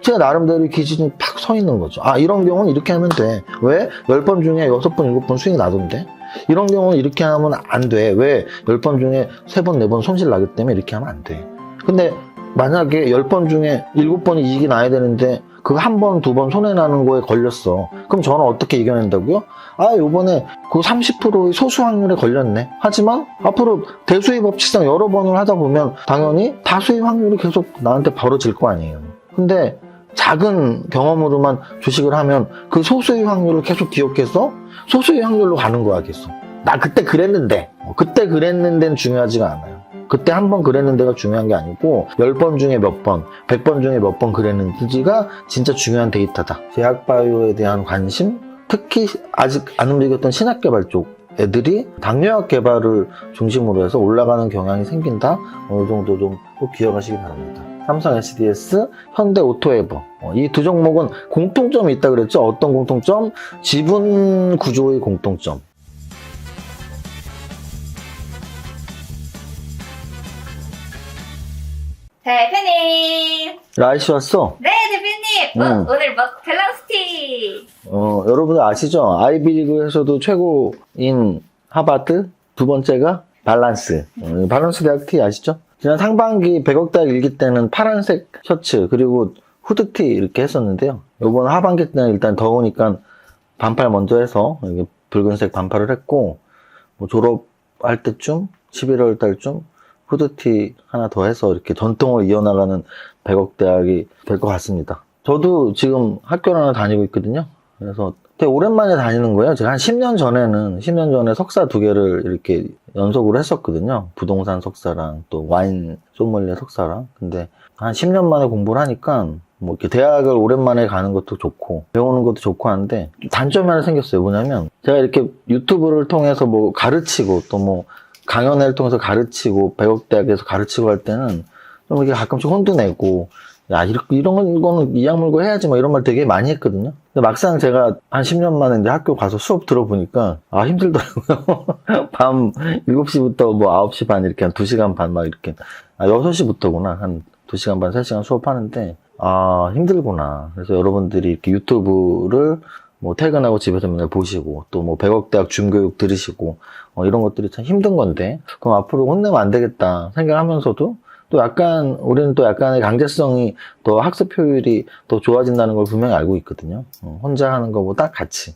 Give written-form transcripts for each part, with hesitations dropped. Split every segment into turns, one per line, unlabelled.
제 나름대로 기준이 팍 서 있는 거죠. 아, 이런 경우는 이렇게 하면 돼. 왜? 10번 중에 6번, 7번 수익이 나던데? 이런 경우는 이렇게 하면 안 돼. 왜? 10번 중에 3번, 4번 손실 나기 때문에 이렇게 하면 안 돼. 근데 만약에 10번 중에 7번이 이익이 나야 되는데 그 한 번, 2번 손해나는 거에 걸렸어. 그럼 저는 어떻게 이겨낸다고요? 아, 요번에 그 30%의 소수 확률에 걸렸네. 하지만 앞으로 대수의 법칙상 여러 번을 하다 보면 당연히 다수의 확률이 계속 나한테 벌어질 거 아니에요. 근데 작은 경험으로만 주식을 하면 그 소수의 확률을 계속 기억해서 소수의 확률로 가는 거야, 계속. 나 그때 그랬는데. 그때 그랬는데는 중요하지가 않아요. 그때 한 번 그랬는데가 중요한 게 아니고 10번 중에 몇 번, 100번 중에 몇 번 그랬는지가 진짜 중요한 데이터다. 제약바이오에 대한 관심, 특히 아직 안 움직였던 신약 개발 쪽 애들이 당뇨약 개발을 중심으로 해서 올라가는 경향이 생긴다. 어느 정도 좀 꼭 기억하시기 바랍니다. 삼성 SDS, 현대 오토에버. 이 두 종목은 공통점이 있다 그랬죠? 어떤 공통점? 지분 구조의 공통점.
대표님.
라이씨 왔어?
네, 대표님. 오늘 밸런스티.
여러분들 아시죠? 아이비리그에서도 최고인 하버드, 두 번째가 밸런스. 밸런스 대학 티 아시죠? 지난 상반기 100억 달 일기 때는 파란색 셔츠 그리고 후드티 이렇게 했었는데요. 이번 하반기 때는 일단 더우니까 반팔 먼저 해서 이게 붉은색 반팔을 했고, 뭐 졸업할 때쯤 11월 달쯤 후드티 하나 더 해서 이렇게 전통을 이어나가는 100억 대학이 될 것 같습니다. 저도 지금 학교를 하나 다니고 있거든요. 그래서 되게 오랜만에 다니는 거예요. 제가 한 10년 전에 석사 2개를 이렇게 연속으로 했었거든요. 부동산 석사랑 또 와인 소믈리에 석사랑. 근데 한 10년 만에 공부를 하니까 뭐 이렇게 대학을 오랜만에 가는 것도 좋고 배우는 것도 좋고 하는데 단점이 하나 생겼어요. 뭐냐면 제가 이렇게 유튜브를 통해서 뭐 가르치고 또 뭐 강연회를 통해서 가르치고 100억 대학에서 가르치고 할 때는 좀 이렇게 가끔씩 혼도 내고 야, 이런 거는 이악 물고 해야지, 뭐 이런 말 되게 많이 했거든요. 근데 막상 제가 한 10년 만에 이제 학교 가서 수업 들어보니까, 아, 힘들더라고요. 밤 7시부터 뭐 9시 반 이렇게 한 2시간 반 막 이렇게, 6시부터구나. 한 2시간 반, 3시간 수업하는데, 아, 힘들구나. 그래서 여러분들이 이렇게 유튜브를 뭐 퇴근하고 집에서 맨날 보시고, 또 뭐 100억 대학 줌교육 들으시고, 이런 것들이 참 힘든 건데, 그럼 앞으로 혼내면 안 되겠다 생각하면서도, 또 약간 우리는 또 약간의 강제성이 더 학습 효율이 더 좋아진다는 걸 분명히 알고 있거든요. 혼자 하는 것보다 같이.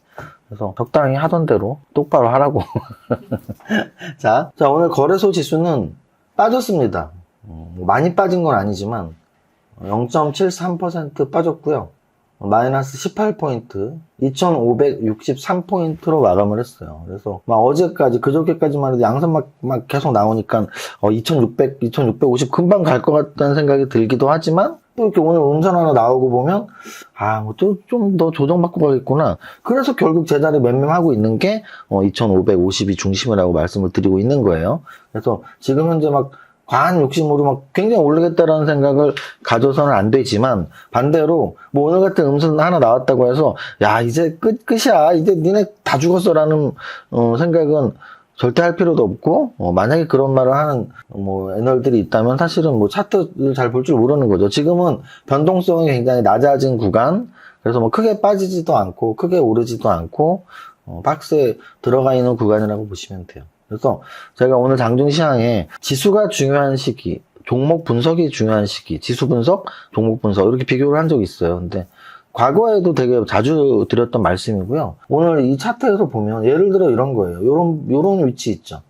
그래서 적당히 하던 대로 똑바로 하라고. 자, 오늘 거래소 지수는 빠졌습니다. 많이 빠진 건 아니지만 0.73% 빠졌고요. 마이너스 18포인트, 2563포인트로 마감을 했어요. 그래서 막 어제까지, 그저께까지만 해도 양선 막 계속 나오니까 2600, 2650 금방 갈 것 같다는 생각이 들기도 하지만 또 이렇게 오늘 음선 하나 나오고 보면 아, 뭐 또 좀 더 조정받고 가겠구나. 그래서 결국 제자리 맴맴하고 있는 게 2550이 중심이라고 말씀을 드리고 있는 거예요. 그래서 지금 현재 막 과한 욕심으로 막 굉장히 오르겠다라는 생각을 가져서는 안 되지만 반대로 뭐 오늘 같은 음성 하나 나왔다고 해서 야 이제 끝이야 이제 니네 다 죽었어라는 생각은 절대 할 필요도 없고 만약에 그런 말을 하는 뭐 애널들이 있다면 사실은 뭐 차트를 잘 볼 줄 모르는 거죠. 지금은 변동성이 굉장히 낮아진 구간, 그래서 뭐 크게 빠지지도 않고 크게 오르지도 않고 박스에 들어가 있는 구간이라고 보시면 돼요. 그래서 제가 오늘 장중시황에 지수가 중요한 시기, 종목 분석이 중요한 시기, 지수 분석, 종목 분석 이렇게 비교를 한 적이 있어요. 근데 과거에도 되게 자주 드렸던 말씀이고요. 오늘 이 차트에서 보면 예를 들어 이런 거예요. 요런 위치 있죠.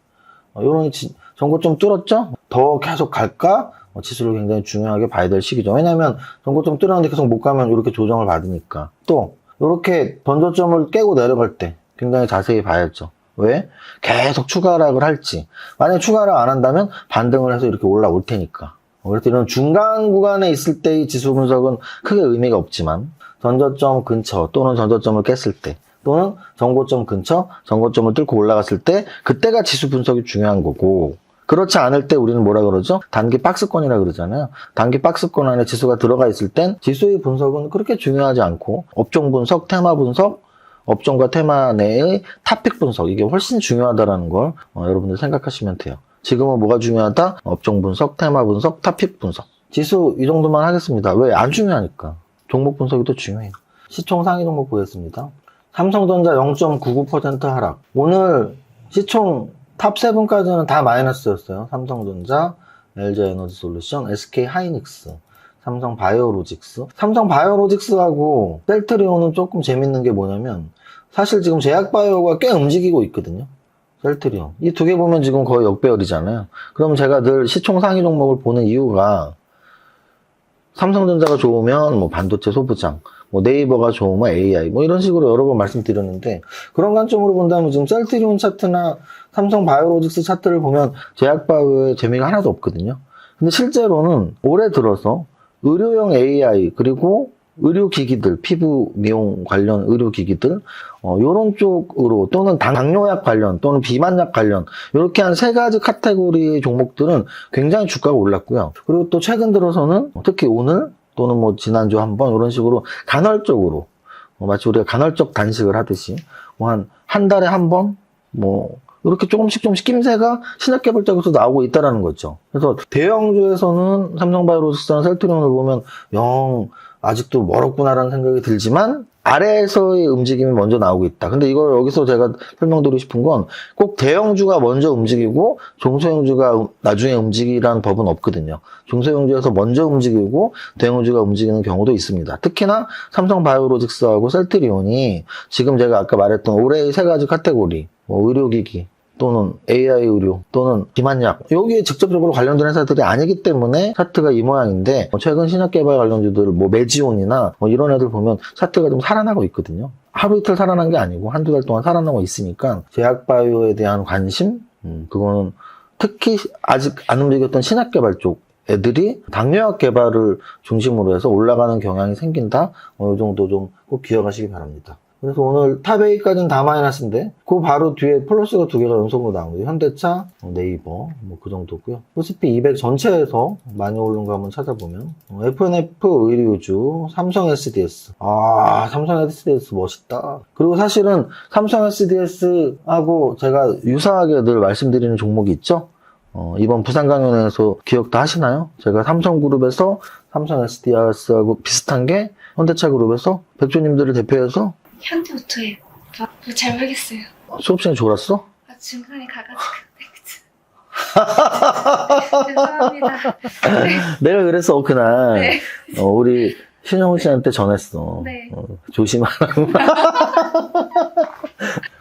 요런 위치, 전고점 뚫었죠? 더 계속 갈까? 지수를 굉장히 중요하게 봐야 될 시기죠. 왜냐면 전고점 뚫었는데 계속 못 가면 이렇게 조정을 받으니까. 또 이렇게 전저점을 깨고 내려갈 때 굉장히 자세히 봐야죠. 왜? 계속 추가 하락을 할지. 만약에 추가 하락 안 한다면 반등을 해서 이렇게 올라올 테니까. 그래서 이런 중간 구간에 있을 때의 지수 분석은 크게 의미가 없지만 전저점 근처 또는 전저점을 깼을 때 또는 전고점 근처, 전고점을 뚫고 올라갔을 때 그때가 지수 분석이 중요한 거고, 그렇지 않을 때 우리는 뭐라 그러죠? 단기 박스권이라 그러잖아요. 단기 박스권 안에 지수가 들어가 있을 땐 지수의 분석은 그렇게 중요하지 않고 업종 분석, 테마 분석, 업종과 테마 내의 탑픽 분석, 이게 훨씬 중요하다는 걸 여러분들 생각하시면 돼요. 지금은 뭐가 중요하다? 업종 분석, 테마 분석, 탑픽 분석. 지수 이 정도만 하겠습니다. 왜? 안 중요하니까. 종목 분석이 또 중요해요. 시총 상위 종목 보겠습니다. 삼성전자 0.99% 하락. 오늘 시총 탑 7까지는 다 마이너스였어요. 삼성전자, LG에너지솔루션, SK하이닉스, 삼성바이오로직스. 삼성바이오로직스하고 셀트리온은 조금 재밌는 게 뭐냐면 사실 지금 제약바이오가 꽤 움직이고 있거든요. 셀트리온. 이 두 개 보면 지금 거의 역배열이잖아요. 그럼 제가 늘 시총 상위 종목을 보는 이유가 삼성전자가 좋으면 뭐 반도체 소부장, 뭐 네이버가 좋으면 AI, 뭐 이런 식으로 여러 번 말씀드렸는데 그런 관점으로 본다면 지금 셀트리온 차트나 삼성바이오로직스 차트를 보면 제약바이오의 재미가 하나도 없거든요. 근데 실제로는 올해 들어서 의료용 AI 그리고 의료기기들, 피부 미용 관련 의료기기들, 요런 쪽으로 또는 당뇨약 관련 또는 비만약 관련 이렇게 한 세 가지 카테고리의 종목들은 굉장히 주가가 올랐고요. 그리고 또 최근 들어서는 특히 오늘 또는 뭐 지난주 한번 이런 식으로 간헐적으로 마치 우리가 간헐적 단식을 하듯이 뭐 한 달에 한 번 뭐 이렇게 조금씩 낌새가 신약개발자에서 나오고 있다라는 거죠. 그래서 대형주에서는 삼성바이오로직스나 셀트리온을 보면 아직도 멀었구나라는 생각이 들지만 아래에서의 움직임이 먼저 나오고 있다. 근데 이걸 여기서 제가 설명드리고 싶은 건 꼭 대형주가 먼저 움직이고 중소형주가 나중에 움직이라는 법은 없거든요. 중소형주에서 먼저 움직이고 대형주가 움직이는 경우도 있습니다. 특히나 삼성바이오로직스하고 셀트리온이 지금 제가 아까 말했던 올해의 세 가지 카테고리, 뭐 의료기기, 또는 AI 의료, 또는 비만약 여기에 직접적으로 관련된 회사들이 아니기 때문에 차트가 이 모양인데 최근 신약개발 관련주들 뭐 메지온이나 뭐 이런 애들 보면 차트가 좀 살아나고 있거든요. 하루 이틀 살아난 게 아니고 한두 달 동안 살아나고 있으니까 제약바이오에 대한 관심 그거는 특히 아직 안 움직였던 신약개발 쪽 애들이 당뇨약 개발을 중심으로 해서 올라가는 경향이 생긴다. 이 정도 좀 꼭 기억하시기 바랍니다. 그래서 오늘 탑 A까지는 다 마이너스인데 그 바로 뒤에 플러스가 두 개가 연속으로 나온 거예요. 현대차, 네이버 뭐 그 정도고요. 코스피 200 전체에서 많이 오른 거 한번 찾아보면 FNF 의류주, 삼성 SDS. 삼성 SDS 멋있다. 그리고 사실은 삼성 SDS하고 제가 유사하게 늘 말씀드리는 종목이 있죠. 이번 부산 강연에서 기억도 하시나요? 제가 삼성그룹에서 삼성 SDS하고 비슷한 게 현대차 그룹에서 백조님들을 대표해서
현대오토에 잘 모르겠어요.
수업 시간에 졸았어?
중간에 가가지고 죄송합니다.
내가 그랬어 그날.
네.
우리 신영훈 씨한테 전했어.
네.
조심하라고.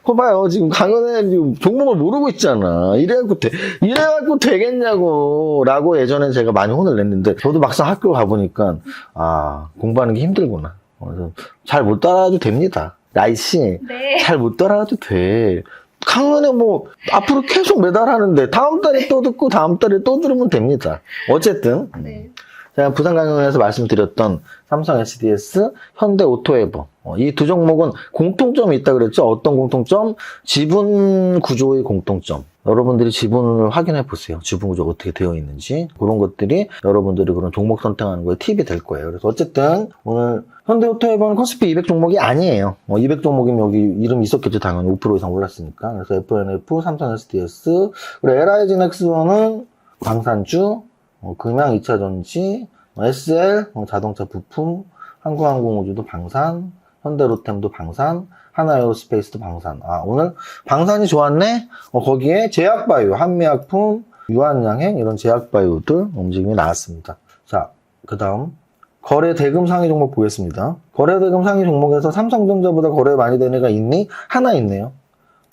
그거 봐요. 지금 강연에 지금 종목을 모르고 있잖아. 이래갖고 되겠냐고. 라고 예전에 제가 많이 혼을 냈는데, 저도 막상 학교 가보니까, 공부하는 게 힘들구나. 그래서 잘 못 따라가도 됩니다. 나이씨.
네.
잘 못 따라가도 돼. 강연에 뭐, 앞으로 계속 매달 하는데, 다음 달에 또 듣고, 다음 달에 또 들으면 됩니다. 어쨌든.
네.
제가 부산 강연에서 말씀드렸던 삼성 SDS, 현대 오토에버 이 두 종목은 공통점이 있다 그랬죠. 어떤 공통점? 지분 구조의 공통점. 여러분들이 지분을 확인해 보세요. 지분 구조가 어떻게 되어 있는지 그런 것들이 여러분들이 그런 종목 선택하는 거에 팁이 될 거예요. 그래서 어쨌든 오늘 현대 오토에버는 코스피 200 종목이 아니에요. 200 종목이면 여기 이름이 있었겠죠. 당연히 5% 이상 올랐으니까. 그래서 FNF, 삼성 SDS, 그리고 LIG 넥스원은 방산주, 금양 2차전지, SL, 자동차 부품, 한국항공우주도 방산, 현대로템도 방산, 하나에어로스페이스도 방산. 오늘 방산이 좋았네? 거기에 제약바이오, 한미약품, 유한양행 이런 제약바이오들 움직임이 나왔습니다. 자, 그 다음 거래 대금 상위 종목 보겠습니다. 거래 대금 상위 종목에서 삼성전자보다 거래 많이 되는 애가 있니? 하나 있네요.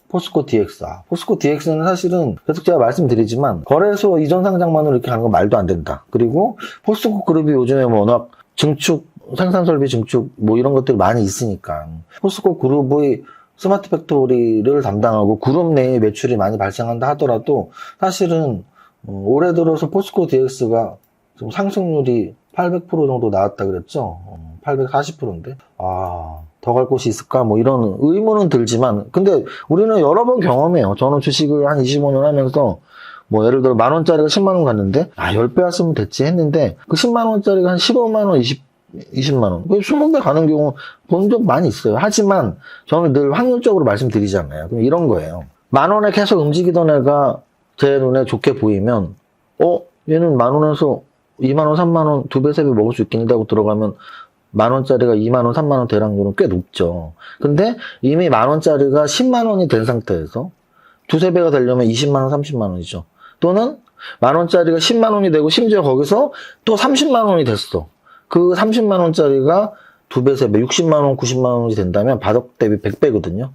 포스코 DX. 포스코 DX는 사실은 계속 제가 말씀드리지만 거래소 이전 상장만으로 이렇게 가는 건 말도 안 된다. 그리고 포스코 그룹이 요즘에 워낙 증축, 생산설비 증축 뭐 이런 것들이 많이 있으니까 포스코 그룹의 스마트 팩토리를 담당하고 그룹 내에 매출이 많이 발생한다 하더라도 사실은 올해 들어서 포스코 DX가 지금 상승률이 800% 정도 나왔다 그랬죠. 840%인데 더 갈 곳이 있을까? 뭐 이런 의문은 들지만 근데 우리는 여러 번 경험해요. 저는 주식을 한 25년 하면서 뭐 예를 들어 10,000원짜리가 10만원 갔는데 10배 왔으면 됐지 했는데 그 10만원짜리가 한 15만원, 20만원 20배 가는 경우 본 적 많이 있어요. 하지만 저는 늘 확률적으로 말씀드리잖아요. 그럼 이런 거예요. 10,000원에 계속 움직이던 애가 제 눈에 좋게 보이면 얘는 10,000원에서 2만원, 3만원 2배, 3배 먹을 수 있겠는데 하고 들어가면 10,000원짜리가 20,000원, 30,000원 대락률은 꽤 높죠. 근데 이미 10,000원짜리가 100,000원이 된 상태에서 두세 배가 되려면 200,000원, 300,000원이죠. 또는 10,000원짜리가 100,000원이 되고 심지어 거기서 또 300,000원이 됐어. 그 300,000원짜리가 두 배, 세 배, 600,000원, 900,000원이 된다면 바닥 대비 100배거든요.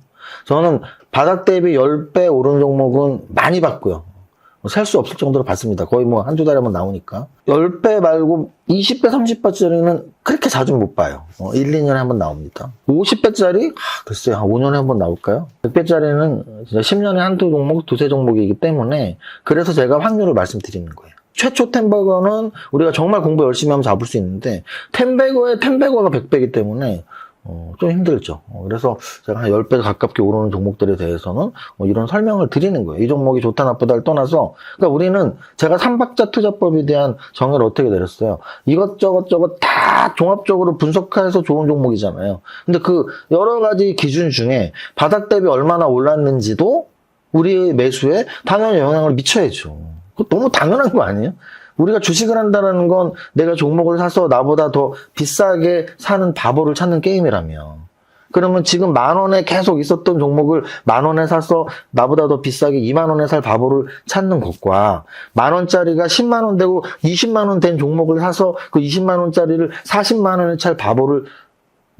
저는 바닥 대비 10배 오른 종목은 많이 봤고요. 살 수 없을 정도로 봤습니다. 거의 뭐 한두 달에 한번 나오니까. 10배 말고 20배, 30배짜리는 그렇게 자주 못 봐요. 1, 2년에 한번 나옵니다. 50배짜리? 글쎄요. 한 5년에 한번 나올까요? 100배짜리는 진짜 10년에 한두 종목, 두세 종목이기 때문에 그래서 제가 확률을 말씀드리는 거예요. 최초 텐버거는 우리가 정말 공부 열심히 하면 잡을 수 있는데 텐버거의 텐버거가 100배이기 때문에 좀 힘들죠. 그래서 제가 한 10배 가깝게 오르는 종목들에 대해서는 이런 설명을 드리는 거예요. 이 종목이 좋다 나쁘다를 떠나서 그러니까 우리는 제가 3박자 투자법에 대한 정의를 어떻게 내렸어요. 이것저것 다 종합적으로 분석해서 좋은 종목이잖아요. 근데 그 여러 가지 기준 중에 바닥 대비 얼마나 올랐는지도 우리의 매수에 당연히 영향을 미쳐야죠. 그거 너무 당연한 거 아니에요? 우리가 주식을 한다는 건 내가 종목을 사서 나보다 더 비싸게 사는 바보를 찾는 게임이라며. 그러면 지금 10,000원에 계속 있었던 종목을 10,000원에 사서 나보다 더 비싸게 20,000원에 살 바보를 찾는 것과 10,000원짜리가 100,000원 되고 200,000원 된 종목을 사서 그 200,000원짜리를 400,000원에 살 바보를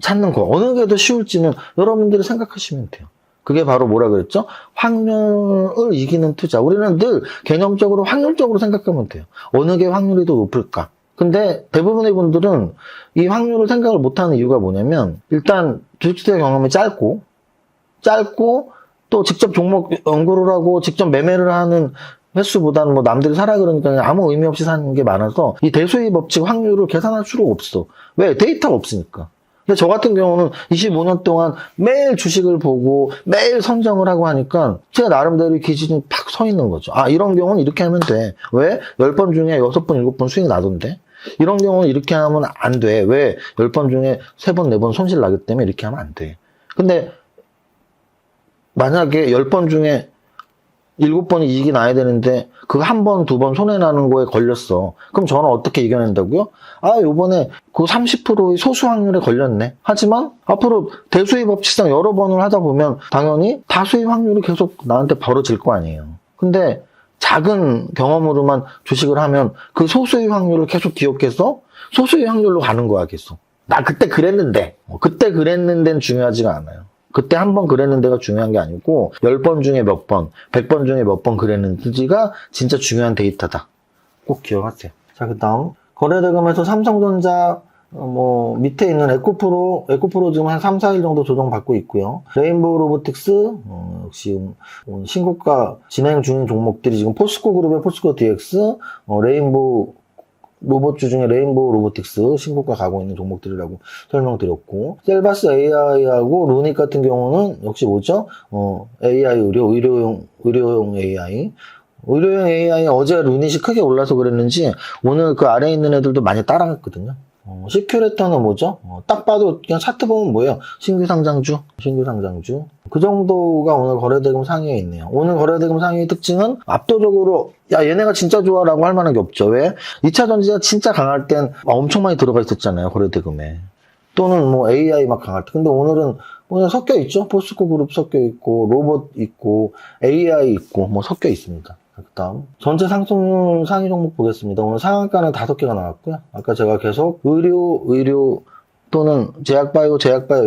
찾는 거. 어느 게 더 쉬울지는 여러분들이 생각하시면 돼요. 그게 바로 뭐라 그랬죠? 확률을 이기는 투자. 우리는 늘 개념적으로 확률적으로 생각하면 돼요. 어느 게 확률이 더 높을까? 근데 대부분의 분들은 이 확률을 생각을 못하는 이유가 뭐냐면 일단 주식투자 경험이 짧고 또 직접 종목 연구를 하고 직접 매매를 하는 횟수보다는 뭐 남들이 사라 그러니까 그냥 아무 의미 없이 사는 게 많아서 이 대수의 법칙 확률을 계산할 수가 없어. 왜? 데이터가 없으니까. 근데 저 같은 경우는 25년 동안 매일 주식을 보고 매일 선정을 하고 하니까 제가 나름대로 기준이 팍 서 있는 거죠. 아, 이런 경우는 이렇게 하면 돼. 왜? 10번 중에 6번, 7번 수익이 나던데? 이런 경우는 이렇게 하면 안 돼. 왜? 10번 중에 3번, 4번 손실 나기 때문에 이렇게 하면 안 돼. 근데 만약에 10번 중에 7번이 이익이 나야 되는데 그 한 번, 두 번 손해나는 거에 걸렸어. 그럼 저는 어떻게 이겨낸다고요? 아, 요번에 그 30%의 소수 확률에 걸렸네. 하지만 앞으로 대수의 법칙상 여러 번을 하다 보면 당연히 다수의 확률이 계속 나한테 벌어질 거 아니에요. 근데 작은 경험으로만 주식을 하면 그 소수의 확률을 계속 기억해서 소수의 확률로 가는 거야, 계속. 나 그때 그랬는데. 그때 그랬는데는 중요하지가 않아요. 그때 한 번 그랬는데가 중요한 게 아니고 10번 중에 몇 번, 100번 중에 몇 번 그랬는지가 진짜 중요한 데이터다. 꼭 기억하세요. 자, 그 다음 거래대금에서 삼성전자 밑에 있는 에코프로 지금 한 3, 4일 정도 조정받고 있고요. 레인보우 로보틱스 역시 신고가 진행 중인 종목들이 지금 포스코 그룹의 포스코 DX, 레인보우 로봇주 중에 레인보우 로보틱스 신고가 가고 있는 종목들이라고 설명드렸고, 셀바스 AI하고 루닉 같은 경우는 역시 뭐죠? AI 의료용 AI. 의료용 AI 어제 루닛이 크게 올라서 그랬는지 오늘 그 아래에 있는 애들도 많이 따라갔거든요. 시큐레터는 뭐죠? 딱 봐도 그냥 차트 보면 뭐예요? 신규 상장주. 그 정도가 오늘 거래대금 상위에 있네요. 오늘 거래대금 상위의 특징은 압도적으로 야 얘네가 진짜 좋아라고 할 만한 게 없죠. 왜? 2차 전지가 진짜 강할 땐 엄청 많이 들어가 있었잖아요. 거래대금에. 또는 뭐 AI 막 강할 때. 근데 오늘은 그냥 섞여 있죠. 포스코 그룹 섞여 있고 로봇 있고 AI 있고 뭐 섞여 있습니다. 그 다음 전체 상승률 상위 종목 보겠습니다. 오늘 상한가는 5개가 나왔고요. 아까 제가 계속 의료 또는 제약바이오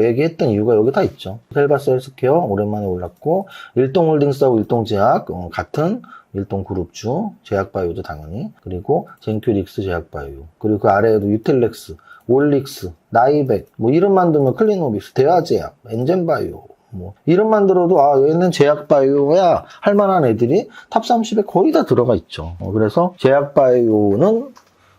얘기했던 이유가 여기 다 있죠. 셀바스 헬스케어 오랜만에 올랐고, 일동홀딩스하고 일동제약 같은 일동그룹주, 제약바이오죠 당연히. 그리고 젠큐릭스 제약바이오, 그리고 그 아래에도 유틸렉스, 올릭스, 나이백, 뭐 이름만 들면 클리노빅스, 대화제약, 엔젠바이오, 뭐 이름만 들어도 아 얘는 제약바이오야 할 만한 애들이 탑 30에 거의 다 들어가 있죠. 그래서 제약바이오는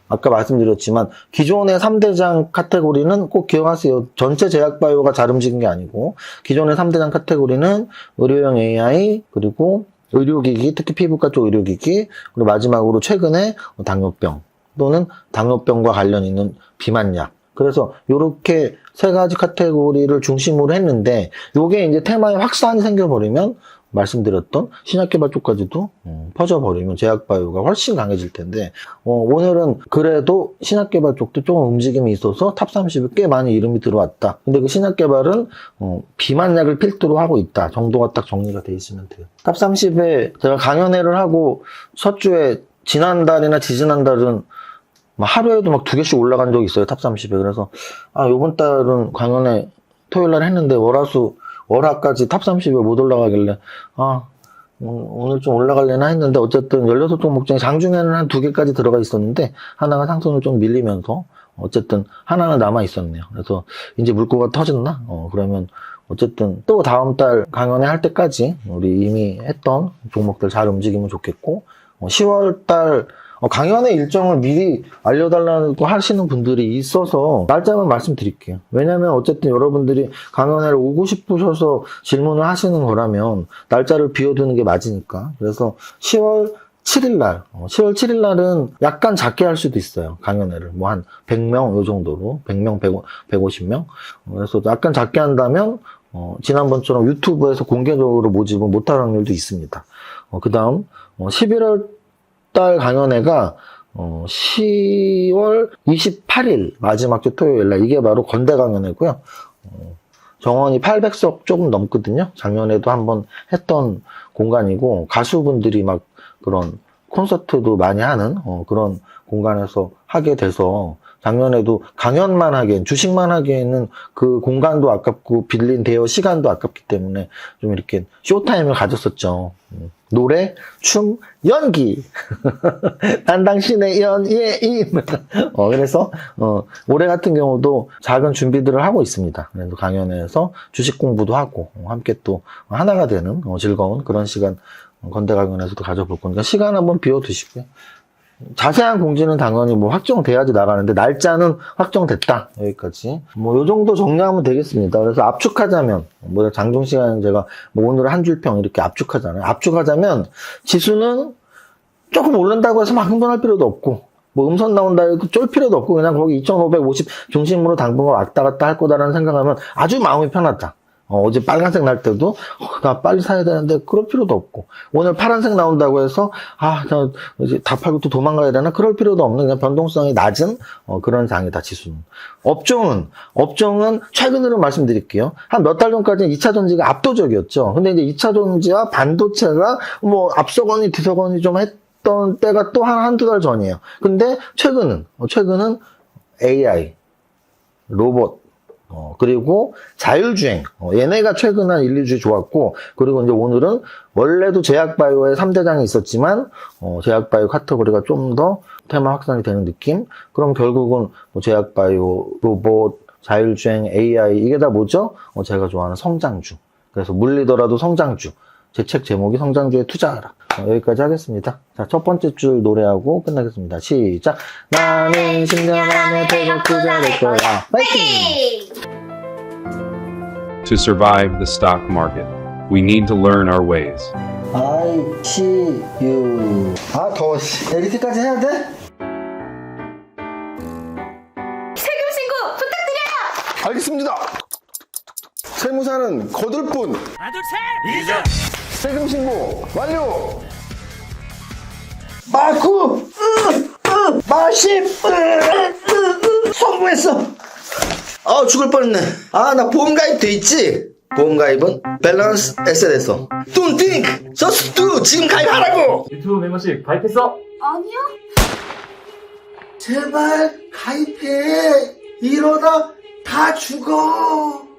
아까 말씀드렸지만 기존의 3대장 카테고리는 꼭 기억하세요. 전체 제약바이오가 잘 움직인 게 아니고 기존의 3대장 카테고리는 의료용 AI, 그리고 의료기기, 특히 피부과 쪽 의료기기, 그리고 마지막으로 최근에 당뇨병 또는 당뇨병과 관련 있는 비만약. 그래서 이렇게 세 가지 카테고리를 중심으로 했는데 요게 이제 테마에 확산이 생겨버리면 말씀드렸던 신약개발 쪽까지도 퍼져버리면 제약바이오가 훨씬 강해질 텐데 오늘은 그래도 신약개발 쪽도 조금 움직임이 있어서 탑30에 꽤 많이 이름이 들어왔다. 근데 그 신약개발은 비만약을 필두로 하고 있다 정도가 딱 정리가 돼 있으면 돼요. 탑30에 제가 강연회를 하고 첫 주에 지난달이나 지지난달은 하루에도 막 2개씩 올라간 적이 있어요. 탑30에. 그래서 요번 달은 강연회 토요일날 했는데 월화까지 탑30에 못 올라가길래 오늘 좀 올라갈래나 했는데 어쨌든 16종목 중에 장중에는 한 2개까지 들어가 있었는데 하나가 상승을 좀 밀리면서 어쨌든 하나는 남아 있었네요. 그래서 이제 물꼬가 터졌나? 그러면 어쨌든 또 다음 달 강연회 할 때까지 우리 이미 했던 종목들 잘 움직이면 좋겠고 10월 달 강연회 일정을 미리 알려달라고 하시는 분들이 있어서 날짜만 말씀드릴게요. 왜냐면 어쨌든 여러분들이 강연회를 오고 싶으셔서 질문을 하시는 거라면 날짜를 비워두는 게 맞으니까. 그래서 10월 7일날, 10월 7일날은 약간 작게 할 수도 있어요. 강연회를. 한 100명 요 정도로. 100명, 150명. 그래서 약간 작게 한다면 지난번처럼 유튜브에서 공개적으로 모집을 못할 확률도 있습니다. 그 다음 11월 달 강연회가 10월 28일 마지막 주 토요일날 이게 바로 건대 강연회고요. 정원이 800석 조금 넘거든요. 작년에도 한번 했던 공간이고 가수분들이 막 그런 콘서트도 많이 하는 그런 공간에서 하게 돼서 작년에도 강연만 하기엔 주식만 하기에는 그 공간도 아깝고 빌린 대여 시간도 아깝기 때문에 좀 이렇게 쇼타임을 가졌었죠. 노래, 춤, 연기. 난 당신의 연예인. 그래서 올해 같은 경우도 작은 준비들을 하고 있습니다. 그래서 강연회에서 주식 공부도 하고 함께 또 하나가 되는 즐거운 그런 시간 건대 강연에서도 가져볼 거니까 시간 한번 비워두시고요. 자세한 공지는 당연히 확정돼야지 나가는데 날짜는 확정됐다. 여기까지. 요 정도 정리하면 되겠습니다. 그래서 압축하자면 장중 시간에 제가 오늘 한 줄 평 이렇게 압축하잖아요. 압축하자면 지수는 조금 오른다고 해서 막 흥분할 필요도 없고 음선 나온다 해도 쫄 필요도 없고 그냥 거기 2550 중심으로 당분간 왔다 갔다 할 거다라는 생각하면 아주 마음이 편하다. 어제 빨간색 날 때도 나 빨리 사야 되는데 그럴 필요도 없고 오늘 파란색 나온다고 해서 나 이제 다 팔고 또 도망가야 되나 그럴 필요도 없는 그냥 변동성이 낮은 그런 장이다 지수는. 업종은 최근으로 말씀드릴게요. 한 몇 달 전까지는 2차 전지가 압도적이었죠. 근데 이제 2차 전지와 반도체가 앞서거니 뒤서거니 좀 했던 때가 또 한두 달 전이에요. 근데 최근은 AI, 로봇 그리고 자율주행. 얘네가 최근 한 1, 2주 좋았고, 그리고 이제 오늘은 원래도 제약바이오에 3대장이 있었지만, 제약바이오 카테고리가 좀 더 테마 확산이 되는 느낌? 그럼 결국은 제약바이오, 로봇, 자율주행, AI, 이게 다 뭐죠? 제가 좋아하는 성장주. 그래서 물리더라도 성장주. 제 책 제목이 성장주에 투자하라. 여기까지 하겠습니다. 자, 첫 번째 줄 노래하고 끝나겠습니다. 시작. 나는 10년 안에 100억 부자 될 거야. 파이팅!
To survive the stock market, we need to learn our ways.
I see you. 더워. 에디트까지 해야 돼?
세금 신고 부탁드려요.
알겠습니다. 세무사는 거둘 뿐. 세금 신고 완료. 마쿠 마십 성공했어. 죽을 뻔했네. 나 보험가입 돼 있지? 보험가입은 밸런스 에셋에서. Don't think, just do. 지금 가입하라고.
유튜브 멤버십 가입했어?
아니요.
제발 가입해. 이러다 다 죽어.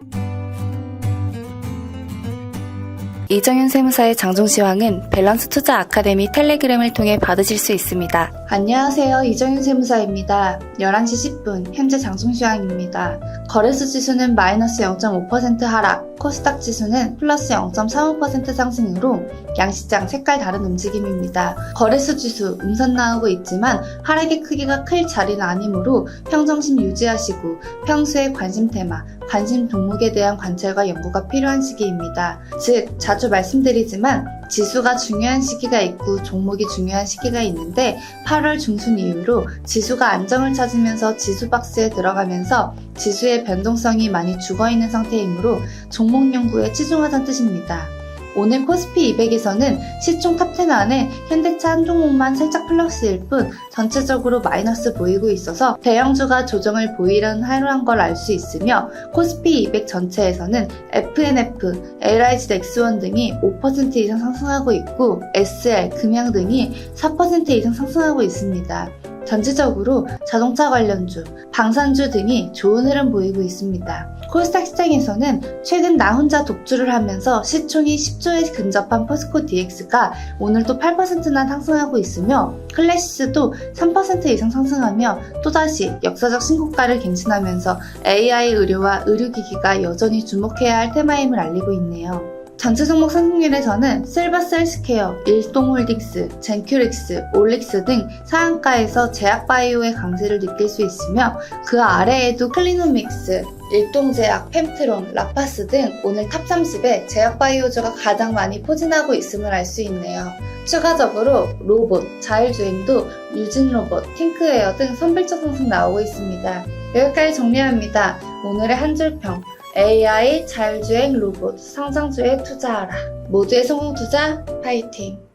이정윤 세무사의 장종시황은 밸런스 투자 아카데미 텔레그램을 통해 받으실 수 있습니다.
안녕하세요. 이정윤 세무사입니다. 11시 10분 현재 장종시황입니다. 거래소 지수는 마이너스 0.5% 하락, 코스닥 지수는 플러스 0.35% 상승으로 양시장 색깔 다른 움직임입니다. 거래소 지수 음선 나오고 있지만 하락의 크기가 클 자리는 아니므로 평정심 유지하시고 평소에 관심 테마, 관심 종목에 대한 관찰과 연구가 필요한 시기입니다. 즉 자주 말씀드리지만 지수가 중요한 시기가 있고 종목이 중요한 시기가 있는데 8월 중순 이후로 지수가 안정을 찾으면서 지수 박스에 들어가면서 지수의 변동성이 많이 죽어있는 상태이므로 종목 연구에 치중하자는 뜻입니다. 오늘 코스피 200에서는 시총 탑10 안에 현대차 한 종목만 살짝 플러스일 뿐 전체적으로 마이너스 보이고 있어서 대형주가 조정을 보이려는 하루한 걸 알 수 있으며 코스피 200 전체에서는 FNF, LIG 넥스원 등이 5% 이상 상승하고 있고 SL, 금양 등이 4% 이상 상승하고 있습니다. 전체적으로 자동차 관련주, 방산주 등이 좋은 흐름 보이고 있습니다. 코스닥 시장에서는 최근 나 혼자 독주를 하면서 시총이 10조에 근접한 포스코 DX가 오늘도 8%나 상승하고 있으며 클래시스도 3% 이상 상승하며 또다시 역사적 신고가를 갱신하면서 AI 의료와 의료기기가 여전히 주목해야 할 테마임을 알리고 있네요. 전체 종목 상승률에서는 실버셀스케어, 일동홀딩스, 젠큐릭스, 올릭스 등 상한가에서 제약바이오의 강세를 느낄 수 있으며 그 아래에도 클리노믹스, 일동제약, 펜트론, 라파스 등 오늘 탑 30에 제약바이오주가 가장 많이 포진하고 있음을 알 수 있네요. 추가적으로 로봇, 자율주행도 유진로봇, 팅크웨어 등 선별적 상승 나오고 있습니다. 여기까지 정리합니다. 오늘의 한 줄평. AI, 자율주행, 로봇, 성장주에 투자하라. 모두의 성공 투자, 파이팅!